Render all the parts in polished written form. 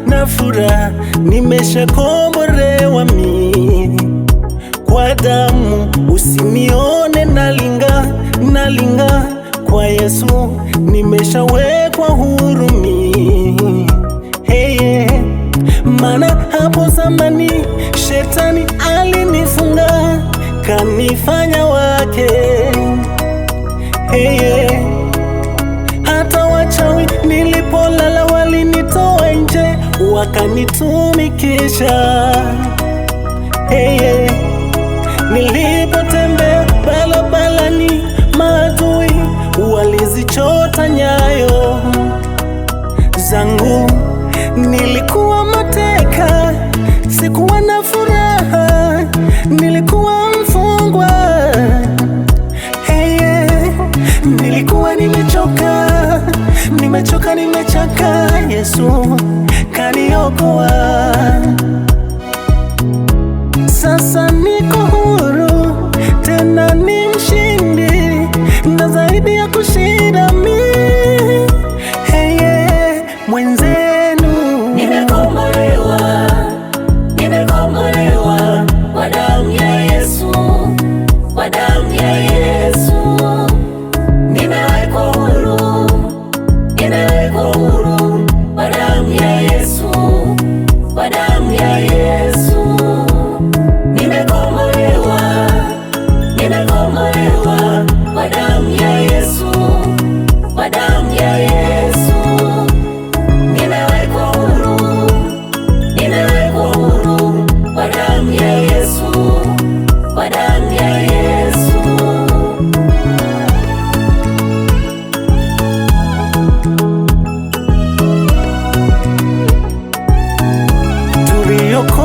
na furaha, nimeshakombolewa mimi kwa damu. Usinione nalinga kwa Yesu, nimeshawekwa huru mimi. Hey, maana hapo zamani shetani alinifunga, kanifanya wake. Hey, hata wachawi nilipolala walinitoa nje, wakanitumikisha. Hey, nilipotembea barabarani, maadui walizichota nyayo zangu. Nilikuwa mateka, sikuwa na furaha, nilikuwa mfungwa. Hey, nilikuwa nimechoka, Yesu kaniokoa. Sasa niko huru, tena ni mshindi, na zaidi ya kushinda mimi. Hey, mwenzenu nimekombolewa kwa damu ya Yesu, kwa damu ya Yesu. Nimewekwa huru kwa damu ya Yesu, kwa damu ya Yesu. Nimekombolewa kwa damu ya Yesu, kwa damu ya Yesu. Nimewekwa huru kwa damu ya Yesu, kwa damu ya Yesu.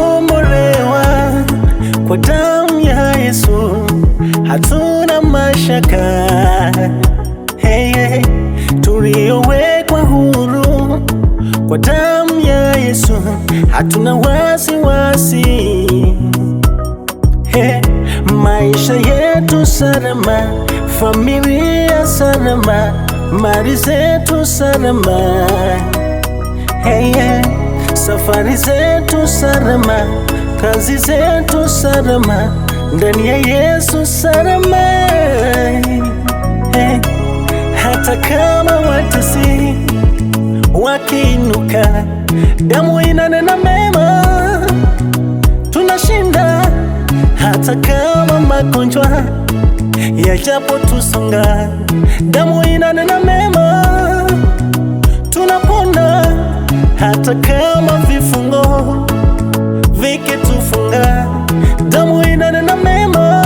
tuliokombolewa kwa damu ya Yesu, hatuna mashaka. Hey, tuliowekwa huru kwa damu ya Yesu, hatuna wasiwasi. Hey, maisha yetu salama, familia salama, mali zetu salama. Hey, safari zetu salama, kazi zetu salama, ndani ya Yesu salama. Hey, hata kama watesi wakiinuka, damu inanena mema, tunashinda. Hata kama magonjwa yajapo tusonga, damu inanena mema, tunapona. Hata kama vifungo vikitufunga, damu inanena mema,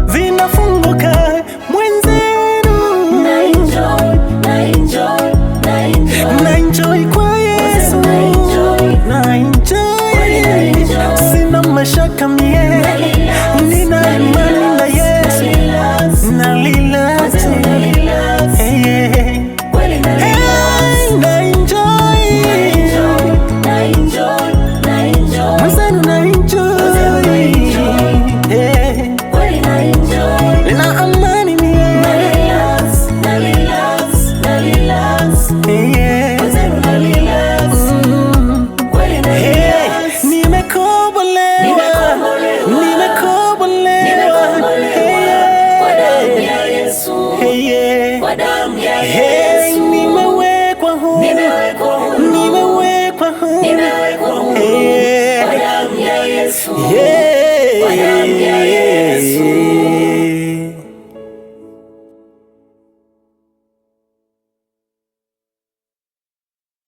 vinafunguka. Mwenzenu na enjoy kwa Yesu, na enjoy, sina mashaka mie, nina imani na Yesu, na relax. Hey, nimewekwa huru kwa damu ya Yesu. Yeah.